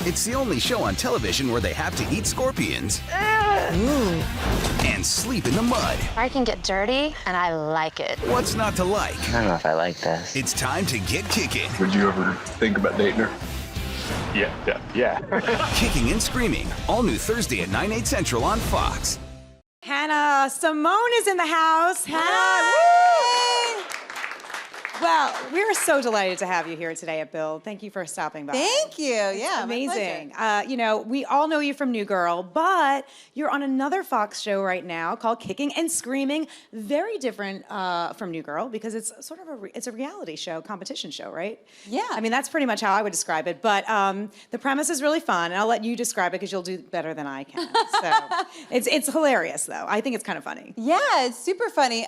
It's the only show on television where they have to eat scorpions and sleep in the mud. I can get dirty, and I like it. What's not to like? I don't know if I like this. It's time to get kicking. Would you ever think about dating her? Yeah. Kicking and Screaming, all new Thursday at 9/8 Central on Fox. Hannah, Simone is in the house. Hannah, woo! Well, we're so delighted to have you here today at Build. Thank you for stopping by. Thank you. Yeah, Amazing. You know, we all know you from New Girl, but you're on another Fox show right now called Kicking and Screaming. Very different from New Girl because it's sort of it's a reality show, competition show, right? Yeah. I mean, that's pretty much how I would describe it. But the premise is really fun, and I'll let you describe it because you'll do better than I can. So it's hilarious, though. I think it's kind of funny. Yeah, it's super funny.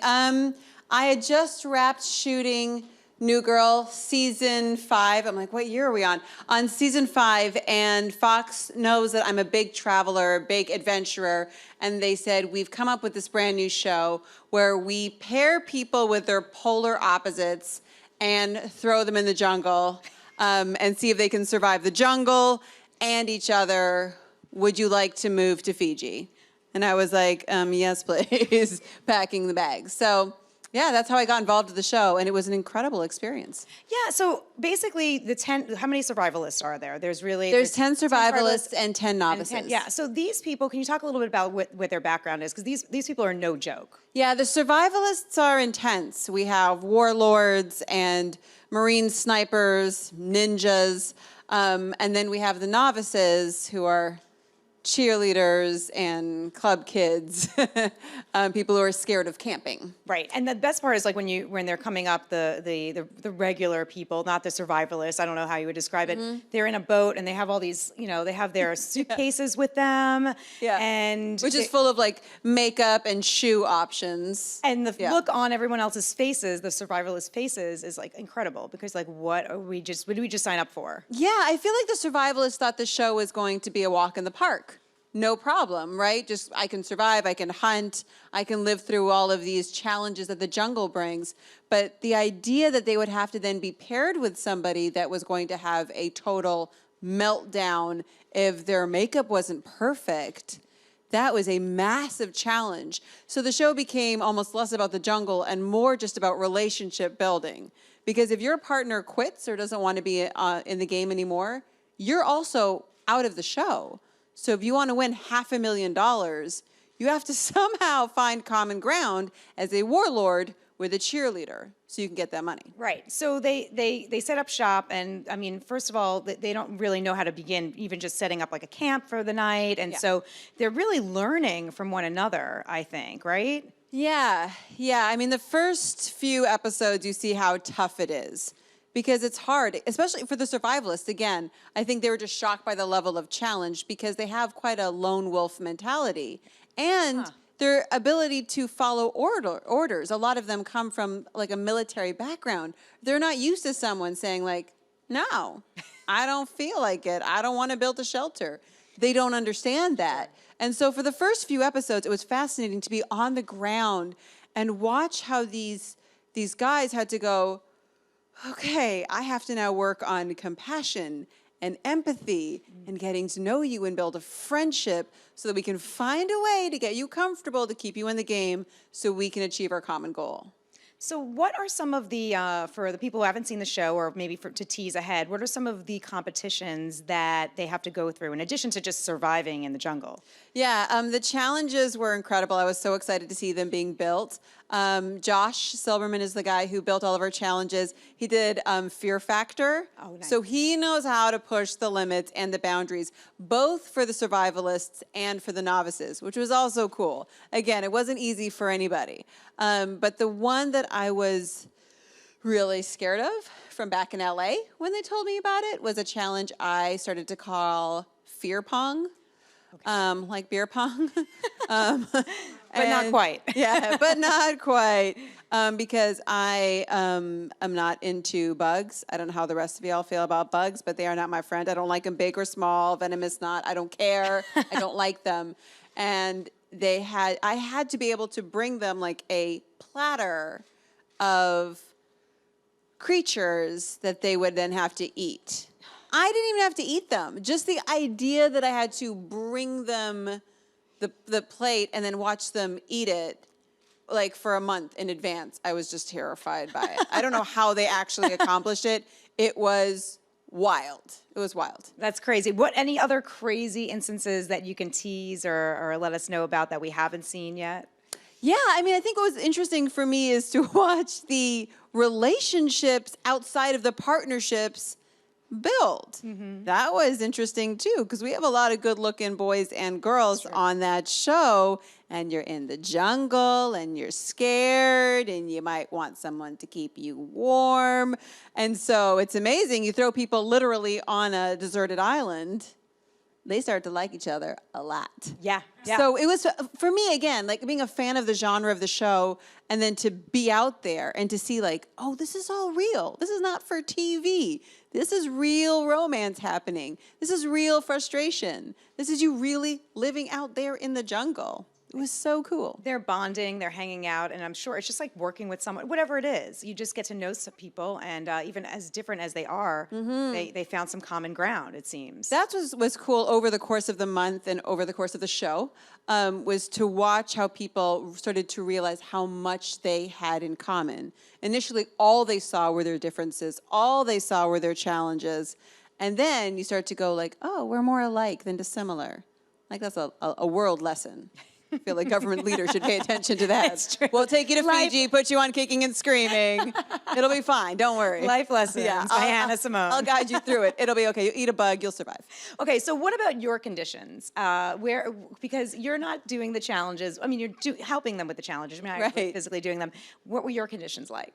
I had just wrapped shooting New Girl season 5. I'm like, what year are we on? On season 5, and Fox knows that I'm a big traveler, big adventurer, and they said, we've come up with this brand new show where we pair people with their polar opposites and throw them in the jungle and see if they can survive the jungle and each other. Would you like to move to Fiji? And I was like, yes, please, packing the bags. So yeah, that's how I got involved with the show, and it was an incredible experience. Yeah, so basically how many survivalists are there? There's 10 survivalists and 10 novices. Yeah, so these people, can you talk a little bit about what their background is? Because these people are no joke. Yeah, the survivalists are intense. We have warlords and marine snipers, ninjas, and then we have the novices who are cheerleaders and club kids, people who are scared of camping. Right, and the best part is like when they're coming up, the regular people, not the survivalists. I don't know how you would describe it. They're in a boat and they have all these, they have their suitcases with them. Yeah, and which is full of like makeup and shoe options. And the look on everyone else's faces, the survivalist faces, is like incredible because like what did we just sign up for? Yeah, I feel like the survivalists thought the show was going to be a walk in the park. No problem, right? Just I can survive, I can hunt, I can live through all of these challenges that the jungle brings. But the idea that they would have to then be paired with somebody that was going to have a total meltdown if their makeup wasn't perfect, that was a massive challenge. So the show became almost less about the jungle and more just about relationship building. Because if your partner quits or doesn't want to be in the game anymore, you're also out of the show. So if you want to win $500,000, you have to somehow find common ground as a warlord with a cheerleader so you can get that money. Right. So they set up shop, and I mean, first of all, they don't really know how to begin even just setting up like a camp for the night, and so they're really learning from one another, I think, right? Yeah. I mean, the first few episodes, you see how tough it is. Because it's hard, especially for the survivalists. Again, I think they were just shocked by the level of challenge because they have quite a lone wolf mentality. And their ability to follow orders. A lot of them come from like a military background. They're not used to someone saying like, no, I don't feel like it. I don't want to build a shelter. They don't understand that. And so for the first few episodes, it was fascinating to be on the ground and watch how these guys had to go, okay, I have to now work on compassion and empathy and getting to know you and build a friendship so that we can find a way to get you comfortable to keep you in the game so we can achieve our common goal. So what are some of the, for the people who haven't seen the show or maybe to tease ahead, what are some of the competitions that they have to go through in addition to just surviving in the jungle? Yeah, the challenges were incredible. I was so excited to see them being built. Josh Silverman is the guy who built all of our challenges. He did Fear Factor. Oh, nice. So he knows how to push the limits and the boundaries, both for the survivalists and for the novices, which was also cool. Again, it wasn't easy for anybody. But the one that I was really scared of from back in LA when they told me about it was a challenge I started to call Fear Pong. Okay. Like beer pong. But not quite. Yeah, but not quite. Because I am not into bugs. I don't know how the rest of y'all feel about bugs, but they are not my friend. I don't like them big or small, venomous, not. I don't care. I don't like them. And I had to be able to bring them like a platter of creatures that they would then have to eat. I didn't even have to eat them. Just the idea that I had to bring them the plate and then watch them eat it like for a month in advance, I was just terrified by it. I don't know how they actually accomplished it. It was wild. It was wild. That's crazy. What any other crazy instances that you can tease or let us know about that we haven't seen yet? Yeah, I mean, I think what was interesting for me is to watch the relationships outside of the partnerships build. That was interesting too, because we have a lot of good-looking boys and girls on that show, and you're in the jungle, and you're scared, and you might want someone to keep you warm. And so it's amazing. You throw people literally on a deserted island, they start to like each other a lot. Yeah. So it was, for me, again, like being a fan of the genre of the show, and then to be out there and to see like, oh, this is all real. This is not for TV. This is real romance happening. This is real frustration. This is you really living out there in the jungle. It was so cool. They're bonding, they're hanging out, and I'm sure it's just like working with someone, whatever it is. You just get to know some people, and even as different as they are, they found some common ground, it seems. That was cool over the course of the month and over the course of the show, was to watch how people started to realize how much they had in common. Initially, all they saw were their differences. All they saw were their challenges. And then you start to go like, oh, we're more alike than dissimilar. Like that's a world lesson. I feel like government leaders should pay attention to that. That's true. We'll take you to Fiji, put you on Kicking and Screaming. It'll be fine. Don't worry. Life lessons by Hannah Simone. I'll guide you through it. It'll be okay. You eat a bug, you'll survive. Okay, so what about your conditions? Because you're not doing the challenges. I mean, you're helping them with the challenges. I mean, not Right. physically doing them. What were your conditions like?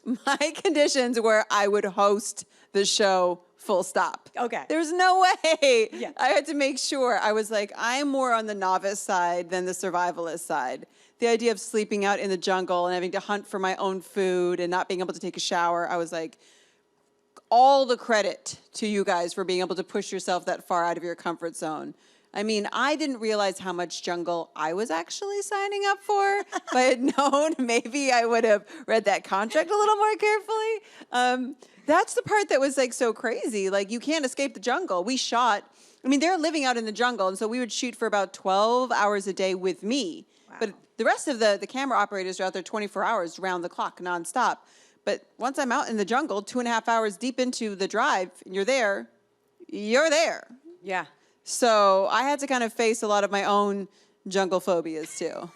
My conditions were I would host the show full stop. Okay. There's no way. Yeah. I had to make sure. I was like, I'm more on the novice side than the survivalist side. The idea of sleeping out in the jungle and having to hunt for my own food and not being able to take a shower, I was like, all the credit to you guys for being able to push yourself that far out of your comfort zone. I mean, I didn't realize how much jungle I was actually signing up for. If I had known, maybe I would have read that contract a little more carefully. That's the part that was like so crazy. Like, you can't escape the jungle. We shot, I mean, they're living out in the jungle, and so we would shoot for about 12 hours a day with me. Wow. But the rest of the camera operators are out there 24 hours round the clock, nonstop. But once I'm out in the jungle, 2.5 hours deep into the drive, and you're there, you're there. Yeah. So I had to kind of face a lot of my own jungle phobias too.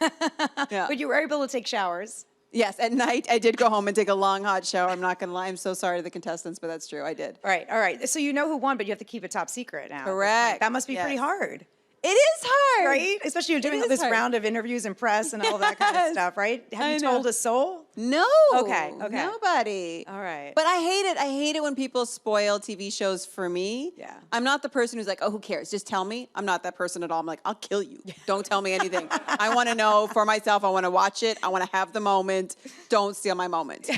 Yeah. But you were able to take showers. Yes, at night I did go home and take a long hot shower. I'm not going to lie. I'm so sorry to the contestants, but that's true. I did. All right. So you know who won, but you have to keep it top secret now. Correct. That must be pretty Yes. hard. It is hard. Right? Especially you're doing is this hard. round of interviews and press and all that kind of Yes. stuff, right? Have I you know. told a soul? No. Okay. Nobody. All right. But I hate it. I hate it when people spoil TV shows for me. Yeah. I'm not the person who's like, oh, who cares? Just tell me. I'm not that person at all. I'm like, I'll kill you. Don't tell me anything. I want to know for myself. I want to watch it. I want to have the moment. Don't steal my moment.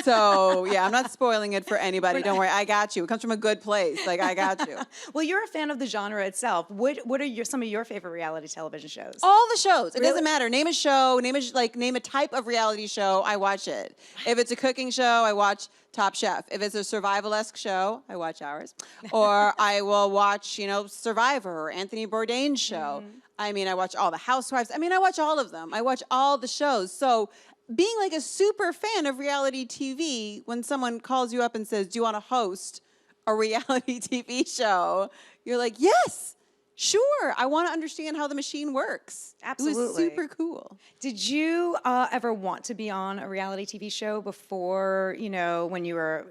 So, yeah, I'm not spoiling it for anybody. Don't worry. I got you. It comes from a good place. Like, I got you. Well, you're a fan of the genre itself. What are some of your favorite reality television shows? All the shows. It Really? doesn't matter. Name a show. Name a type of reality show. I watch it. If it's a cooking show, I watch Top Chef. If it's a survival-esque show, I watch ours. Or I will watch, Survivor or Anthony Bourdain's show. I mean, I watch all the Housewives. I mean, I watch all of them. I watch all the shows. So being like a super fan of reality TV, when someone calls you up and says, do you want to host a reality TV show? You're like, yes. Sure, I want to understand how the machine works. Absolutely. It was super cool. Did you ever want to be on a reality TV show before, when you were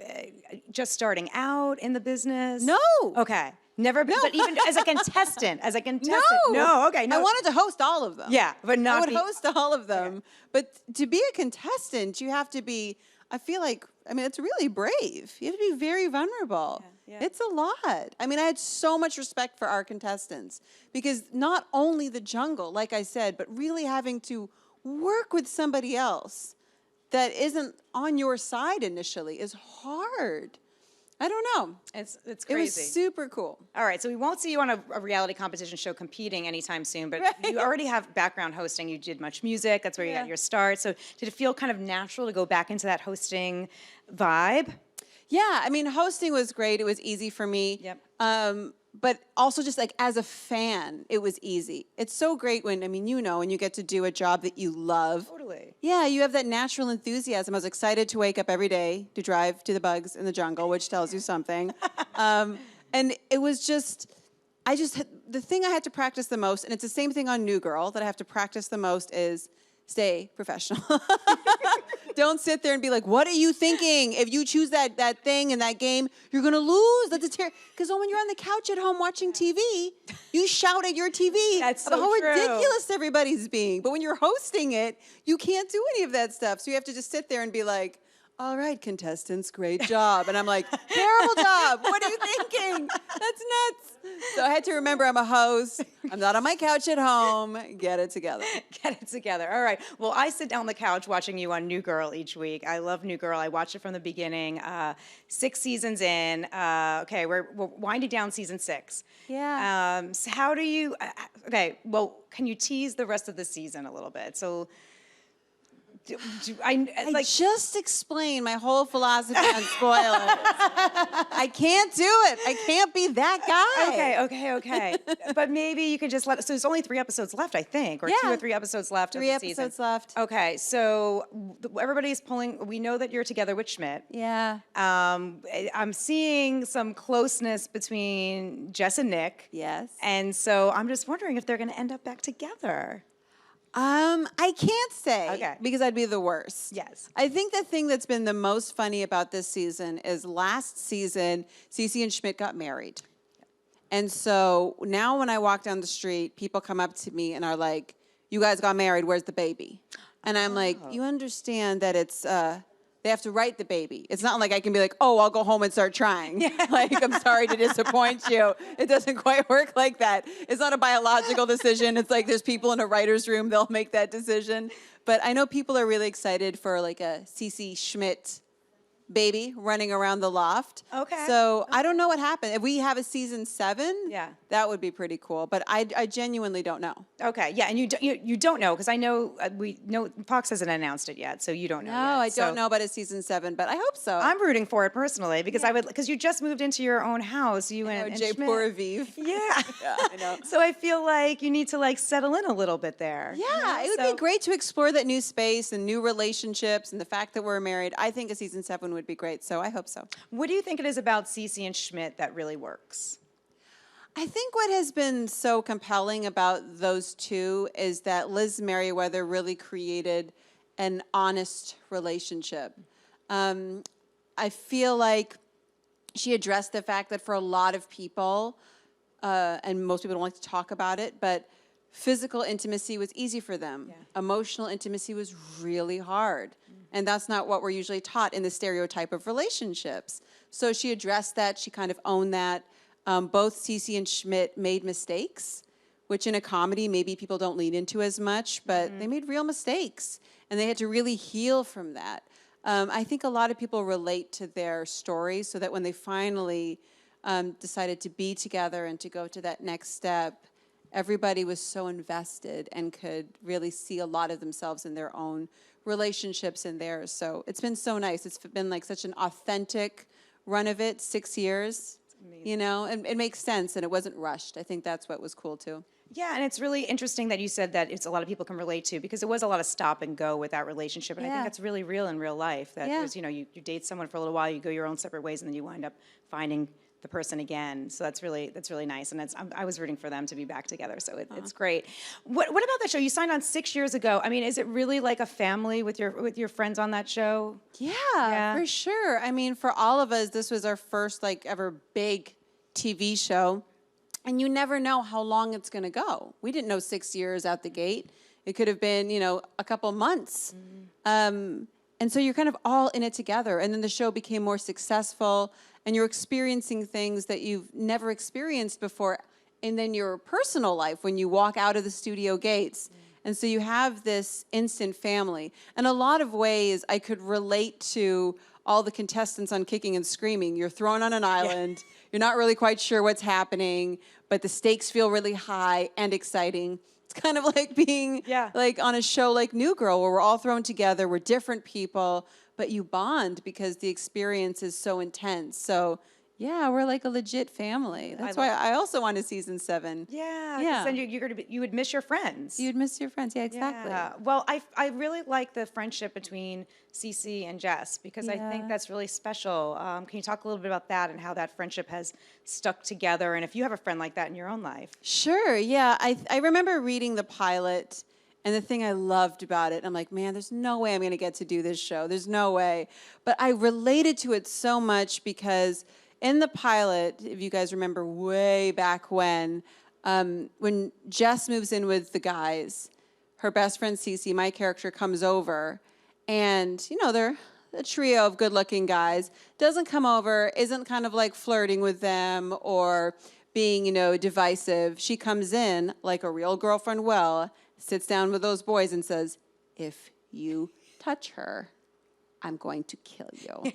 just starting out in the business? No. Okay. Never, but even as a contestant, No. Okay, no. I wanted to host all of them. Yeah, but not I would be- host all of them. But to be a contestant, you have to be, I feel like, it's really brave. You have to be very vulnerable. Yeah. It's a lot. I mean, I had so much respect for our contestants because not only the jungle, like I said, but really having to work with somebody else that isn't on your side initially is hard. I don't know. It's It crazy. was super cool. All right, so we won't see you on a reality competition show competing anytime soon, but Right. you already have background hosting. You did much music. That's where you Yeah. got your start. So did it feel kind of natural to go back into that hosting vibe? Yeah, I mean, hosting was great. It was easy for me. Yep. But also just like as a fan, it was easy. It's so great when, I mean, when you get to do a job that you love. Totally. Yeah, you have that natural enthusiasm. I was excited to wake up every day to drive to the bugs in the jungle, which tells you something. And it was just, the thing I had to practice the most, and it's the same thing on New Girl that I have to practice the most, is stay professional. Don't sit there and be like, what are you thinking? If you choose that thing in that game, you're going to lose. That's a because when you're on the couch at home watching TV, you shout at your TV That's about so how true. ridiculous everybody's being. But when you're hosting it, you can't do any of that stuff. So you have to just sit there and be like, all right, contestants, great job. And I'm like, terrible job. What are you thinking? That's nuts. So I had to remember I'm a host. I'm not on my couch at home. Get it together. Get it together. All right. Well, I sit down on the couch watching you on New Girl each week. I love New Girl. I watched it from the beginning. 6 seasons in. Okay, we're winding down season 6. Yeah. So how do you? Okay. Well, can you tease the rest of the season a little bit? So. I just explained my whole philosophy on spoilers. I can't do it. I can't be that guy. Okay. But maybe you could just so there's only 3 episodes left, I think, or 2 or 3 episodes left of 3 the season. episodes left. Okay, so everybody's pulling, we know that you're together with Schmidt. Yeah. I'm seeing some closeness between Jess and Nick. Yes. And so I'm just wondering if they're going to end up back together. I can't say Okay. because I'd be the worst. Yes. I think the thing that's been the most funny about this season is last season, Cece and Schmidt got married. And so now when I walk down the street, people come up to me and are like, you guys got married, where's the baby? And I'm like, you understand that it's, they have to write the baby. It's not like I can be like, oh, I'll go home and start trying. Like, I'm sorry to disappoint you. It doesn't quite work like that. It's not a biological decision. It's like there's people in a writer's room, they'll make that decision. But I know people are really excited for like a Cece Schmidt baby running around the loft. Okay. So I don't know what happened. If we have a season 7, Yeah. that would be pretty cool. But I genuinely don't know. Okay, yeah, and you don't know, because I know, we know Fox hasn't announced it yet, so you don't know No, yet. I So don't know about a season 7, but I hope so. I'm rooting for it personally, because because you just moved into your own house, you and Jay Schmidt. Poor Aviv. Yeah. Yeah, I know. So I feel like you need to like settle in a little bit there. Yeah, it would be great to explore that new space and new relationships and the fact that we're married. I think a season 7 would be great, so I hope so. What do you think it is about Cece and Schmidt that really works? I think what has been so compelling about those two is that Liz Merriweather really created an honest relationship. I feel like she addressed the fact that for a lot of people, and most people don't like to talk about it, but physical intimacy was easy for them. Yeah. Emotional intimacy was really hard. And that's not what we're usually taught in the stereotype of relationships. So she addressed that. She kind of owned that. Both Cece and Schmidt made mistakes, which in a comedy maybe people don't lean into as much, but they made real mistakes. And they had to really heal from that. I think a lot of people relate to their stories so that when they finally decided to be together and to go to that next step, everybody was so invested and could really see a lot of themselves in their own relationships in theirs. So it's been so nice. It's been like such an authentic run of it, 6 years, you know, and it makes sense and it wasn't rushed. I think that's what was cool too. Yeah, and it's really interesting that you said that it's a lot of people can relate to, because it was a lot of stop and go with that relationship, and I think Yeah. that's really real in real life. That Yeah. was, you know, you date someone for a little while, you go your own separate ways, and then you wind up finding the person again. So that's really nice, and I was rooting for them to be back together. So it's great. What about that show? You signed on 6 years ago. I mean, is it really like a family with your friends on that show? Yeah, for sure. I mean, for all of us, this was our first like ever big TV show. And you never know how long it's going to go. We didn't know 6 years out the gate. It could have been, you know, a couple months. And so you're kind of all in it together. And then the show became more successful, and you're experiencing things that you've never experienced before. And then your personal life when you walk out of the studio gates. And so you have this instant family. In a lot of ways, I could relate to all the contestants on Kicking and Screaming. You're thrown on an island. You're not really quite sure what's happening, but the stakes feel really high and exciting. It's kind of like being like on a show like New Girl, where we're all thrown together. We're different people, but you bond because the experience is so intense. So yeah, we're like a legit family. That's why I also want a season 7. Yeah, Yeah. then you would miss your friends. You'd miss your friends. Yeah, exactly. Yeah. Well, I really like the friendship between Cece and Jess because I think Yeah. that's really special. Can you talk a little bit about that and how that friendship has stuck together, and if you have a friend like that in your own life? Sure, yeah. I remember reading the pilot, and the thing I loved about it, I'm like, man, there's no way I'm going to get to do this show. There's no way. But I related to it so much because in the pilot, if you guys remember way back when Jess moves in with the guys, her best friend Cece, my character, comes over, and, you know, they're a trio of good-looking guys, doesn't come over, isn't kind of like flirting with them or being, you know, divisive. She comes in like a real girlfriend will, sits down with those boys and says, if you touch her, I'm going to kill you.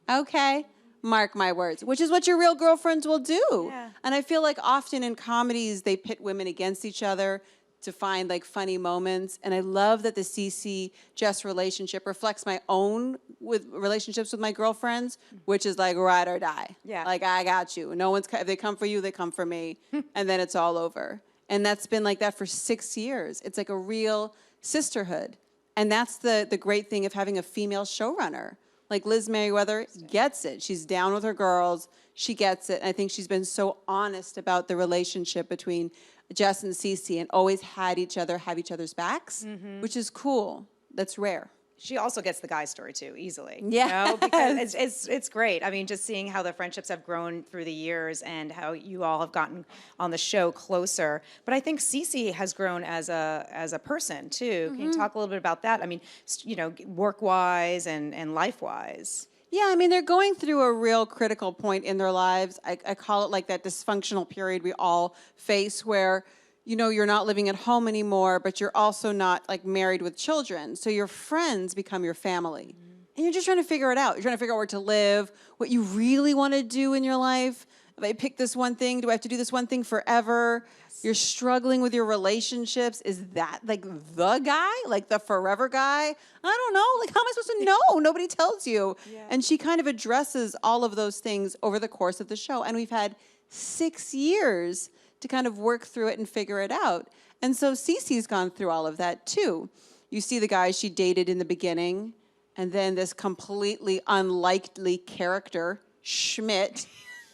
Okay? Mark my words, which is what your real girlfriends will do. Yeah. And I feel like often in comedies, they pit women against each other to find like funny moments. And I love that the Cece Jess relationship reflects my own with relationships with my girlfriends, which is like ride or die. Yeah. Like, I got you. No one's, if they come for you, they come for me. And then it's all over. And that's been like that for 6 years. It's like a real sisterhood. And that's the great thing of having a female showrunner. Like Liz Merriweather gets it. She's down with her girls. She gets it. And I think she's been so honest about the relationship between Jess and Cece and always had each other have each other's backs, which is cool. That's rare. She also gets the guy story too, easily. Yes. You know, because it's great. I mean, just seeing how the friendships have grown through the years and how you all have gotten on the show closer. But I think Cece has grown as a person too. Can you talk a little bit about that? I mean, you know, work-wise and life-wise. Yeah, I mean, they're going through a real critical point in their lives. I call it like that dysfunctional period we all face where, you know, you're not living at home anymore, but you're also not like married with children. So your friends become your family. And you're just trying to figure it out. You're trying to figure out where to live, what you really want to do in your life. If I pick this one thing, do I have to do this one thing forever? Yes. You're struggling with your relationships. Is that like the guy, like the forever guy? I don't know. Like, how am I supposed to know? Nobody tells you. Yeah. And she kind of addresses all of those things over the course of the show. And we've had 6 years to kind of work through it and figure it out. And so Cece's gone through all of that too. You see the guy she dated in the beginning, and then this completely unlikely character, Schmidt,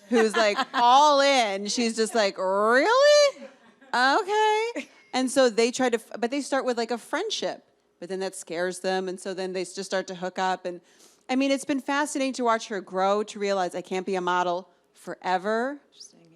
who's like all in. She's just like, really? Okay. And so they try to, but they start with like a friendship, but then that scares them. And so then they just start to hook up. And I mean, it's been fascinating to watch her grow, to realize I can't be a model forever.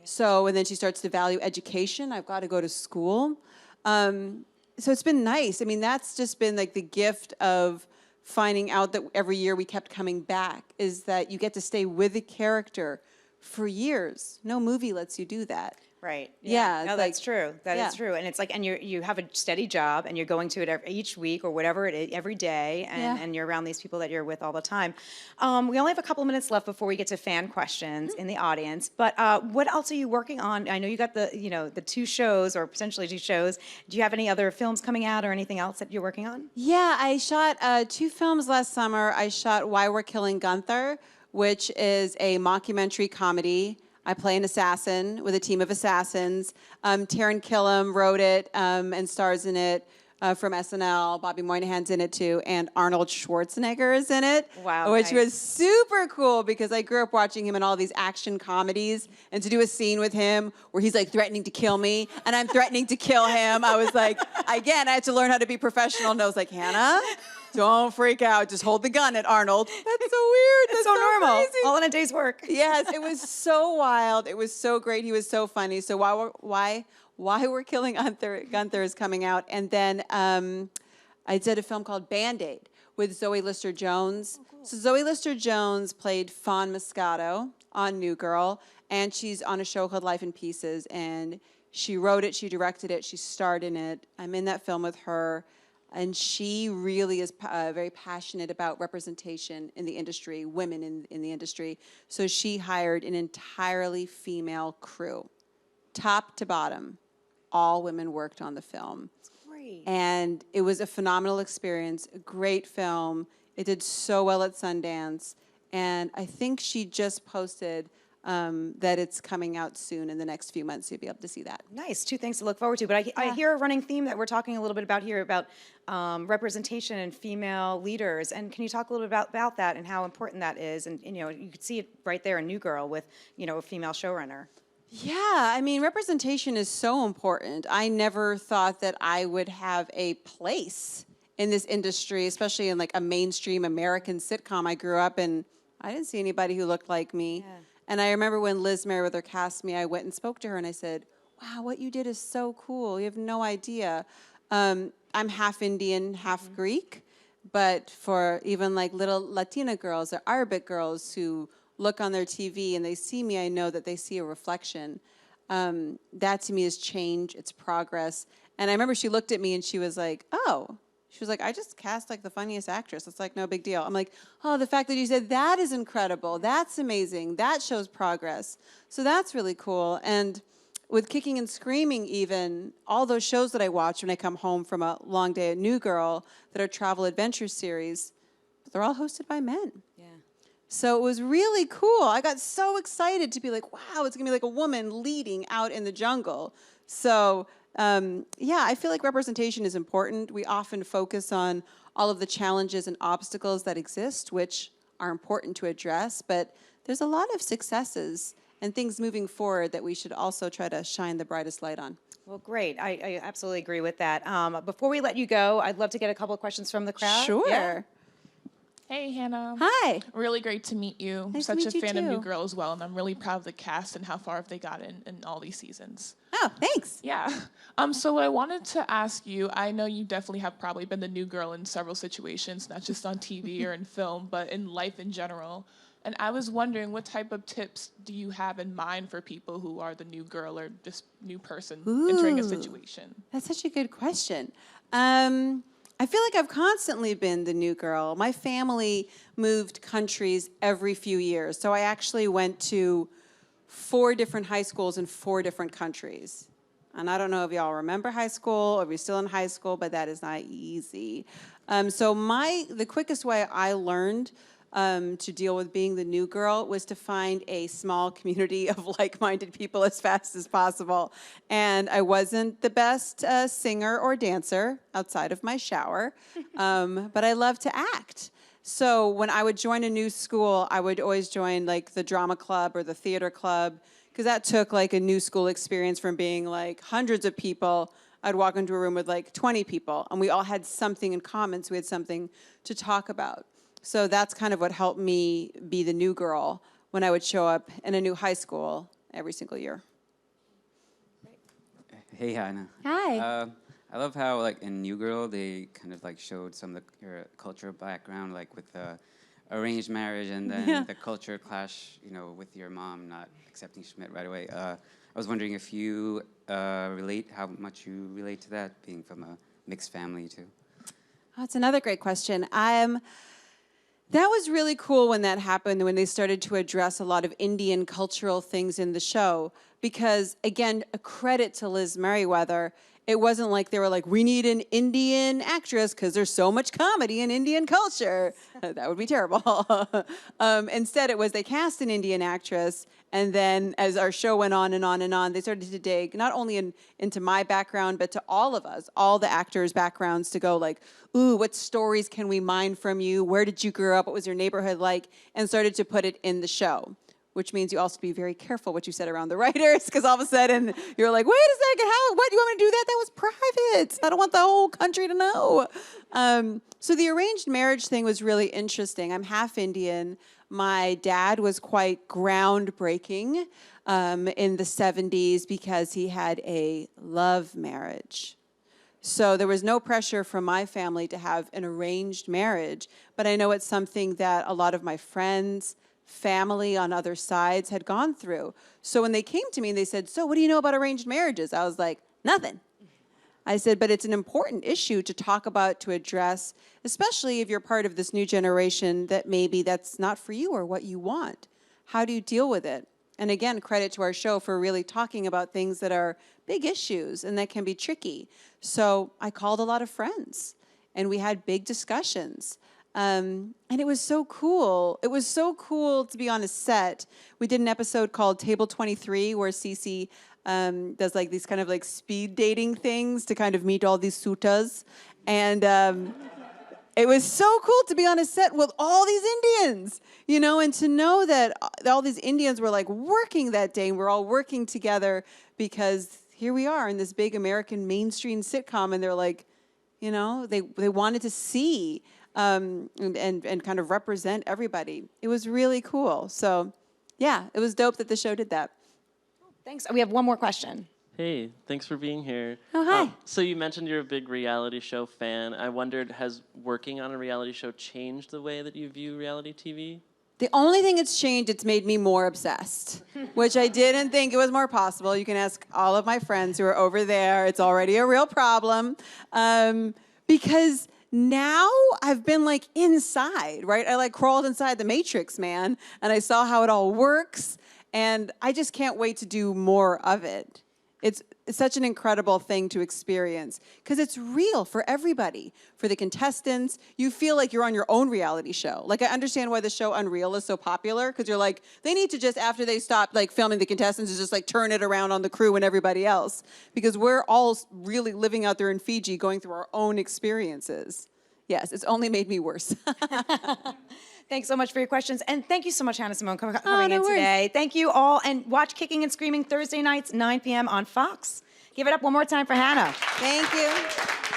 So, and then she starts to value education. I've got to go to school. So it's been nice. I mean, that's just been like the gift of finding out that every year we kept coming back, is that you get to stay with the character for years. No movie lets you do that. Right. Yeah. No, that's true. That is yeah. true. And it's like, and you have a steady job and you're going to it each week or whatever it is, every day, and you're around these people that you're with all the time. We only have a couple minutes left before we get to fan questions in the audience, but what else are you working on? I know you got the 2 shows or potentially 2 shows. Do you have any other films coming out or anything else that you're working on? Yeah, I shot 2 films last summer. I shot Why We're Killing Gunther, which is a mockumentary comedy. I play an assassin with a team of assassins. Taran Killam wrote it and stars in it from SNL. Bobby Moynihan's in it too, and Arnold Schwarzenegger is in it. Wow, which nice. was super cool because I grew up watching him in all these action comedies, and to do a scene with him where he's like threatening to kill me and I'm threatening to kill him, I was like, again, I had to learn how to be professional, and I was like, Hannah, don't freak out. Just hold the gun at Arnold. That's so weird. It's so normal. Crazy. All in a day's work. Yes, it was so wild. It was so great. He was so funny. So why we're killing Gunther is coming out, and then I did a film called Band-Aid with Zoe Lister-Jones. Oh, cool. So Zoe Lister-Jones played Fawn Moscato on New Girl, and she's on a show called Life in Pieces. And she wrote it, she directed it, she starred in it. I'm in that film with her. And she really is very passionate about representation in the industry, women in the industry. So she hired an entirely female crew, top to bottom. All women worked on the film. That's great. And it was a phenomenal experience, a great film. It did so well at Sundance. And I think she just posted that it's coming out soon in the next few months. You'll be able to see that. Nice, 2 things to look forward to. But I hear a running theme that we're talking a little bit about here about representation and female leaders. And can you talk a little bit about that and how important that is? And you could see it right there in New Girl with a female showrunner. Yeah, I mean, representation is so important. I never thought that I would have a place in this industry, especially in like a mainstream American sitcom. I grew up and I didn't see anybody who looked like me. Yeah. And I remember when Liz Meriwether cast me, I went and spoke to her and I said, wow, what you did is so cool. You have no idea. I'm half Indian, half Greek, but for even like little Latina girls or Arabic girls who look on their TV and they see me, I know that they see a reflection. That to me is change, it's progress. And I remember she looked at me and she was like, oh. She was like, I just cast like the funniest actress. It's like no big deal. I'm like, oh, the fact that you said that is incredible. That's amazing. That shows progress. So that's really cool. And with Kicking and Screaming even, all those shows that I watch when I come home from a long day at New Girl that are travel adventure series, they're all hosted by men. Yeah. So it was really cool. I got so excited to be like, wow, it's going to be like a woman leading out in the jungle. So yeah, I feel like representation is important. We often focus on all of the challenges and obstacles that exist, which are important to address, but there's a lot of successes and things moving forward that we should also try to shine the brightest light on. Well, great. I absolutely agree with that. Before we let you go, I'd love to get a couple of questions from the crowd. Sure. Yeah. Hey, Hannah. Hi. Really great to meet you. Nice Such to meet a you fan of too. New Girl as well, and I'm really proud of the cast and how far have they gotten in all these seasons. Oh, thanks. Yeah. So what I wanted to ask you, I know you definitely have probably been the new girl in several situations, not just on TV or in film, but in life in general. And I was wondering, what type of tips do you have in mind for people who are the new girl or this new person entering a situation? That's such a good question. I feel like I've constantly been the new girl. My family moved countries every few years. So I actually went to 4 different high schools in 4 different countries. And I don't know if y'all remember high school or if you're still in high school, but that is not easy. So the quickest way I learned to deal with being the new girl was to find a small community of like-minded people as fast as possible. And I wasn't the best singer or dancer outside of my shower, but I love to act. So when I would join a new school, I would always join like the drama club or the theater club, because that took like a new school experience from being like hundreds of people. I'd walk into a room with like 20 people, and we all had something in common, so we had something to talk about. So that's kind of what helped me be the new girl when I would show up in a new high school every single year. Hey, Hannah. Hi. I love how, like, in New Girl, they kind of, like, showed some of your cultural background, like, with the arranged marriage and then the culture clash, with your mom not accepting Schmidt right away. I was wondering if you how much you relate to that, being from a mixed family, too. Oh, that's another great question. That was really cool when that happened, when they started to address a lot of Indian cultural things in the show, because, again, a credit to Liz Meriwether, it wasn't like they were like, we need an Indian actress because there's so much comedy in Indian culture. That would be terrible. Instead, it was they cast an Indian actress, and then as our show went on and on and on, they started to dig not only into my background, but to all of us, all the actors' backgrounds, to go like, ooh, what stories can we mine from you? Where did you grow up? What was your neighborhood like? And started to put it in the show, which means you also be very careful what you said around the writers, because all of a sudden you're like, wait a second, what, you want me to do that? That was private. I don't want the whole country to know. So the arranged marriage thing was really interesting. I'm half Indian. My dad was quite groundbreaking in the 70s because he had a love marriage. So there was no pressure from my family to have an arranged marriage, but I know it's something that a lot of my friends, family on other sides had gone through. So when they came to me and they said, so what do you know about arranged marriages? I was like, nothing. I said, but it's an important issue to talk about, to address, especially if you're part of this new generation that maybe that's not for you or what you want. How do you deal with it? And again, credit to our show for really talking about things that are big issues and that can be tricky. So I called a lot of friends and we had big discussions. And it was so cool. It was so cool to be on a set. We did an episode called Table 23 where Cece does like these kind of like speed dating things to kind of meet all these suitas. And it was so cool to be on a set with all these Indians, you know, and to know that all these Indians were like working that day and we're all working together because here we are in this big American mainstream sitcom and they're like, you know, they wanted to see and kind of represent everybody. It was really cool. So, yeah, it was dope that the show did that. Thanks. We have one more question. Hey, thanks for being here. Oh, hi. So you mentioned you're a big reality show fan. I wondered, has working on a reality show changed the way that you view reality TV? The only thing it's changed, it's made me more obsessed, which I didn't think it was more possible. You can ask all of my friends who are over there. It's already a real problem. Because now I've been like inside, right? I like crawled inside the Matrix, man, and I saw how it all works, and I just can't wait to do more of it. It's such an incredible thing to experience because it's real for everybody. For the contestants, you feel like you're on your own reality show. Like I understand why the show Unreal is so popular because you're like, they need to just, after they stop like filming the contestants, just like turn it around on the crew and everybody else because we're all really living out there in Fiji going through our own experiences. Yes, it's only made me worse. Thanks so much for your questions. And thank you so much, Hannah Simone, coming no in worries. today. Thank you all. And watch Kicking and Screaming Thursday nights, 9 p.m. on Fox. Give it up one more time for Hannah. Thank you.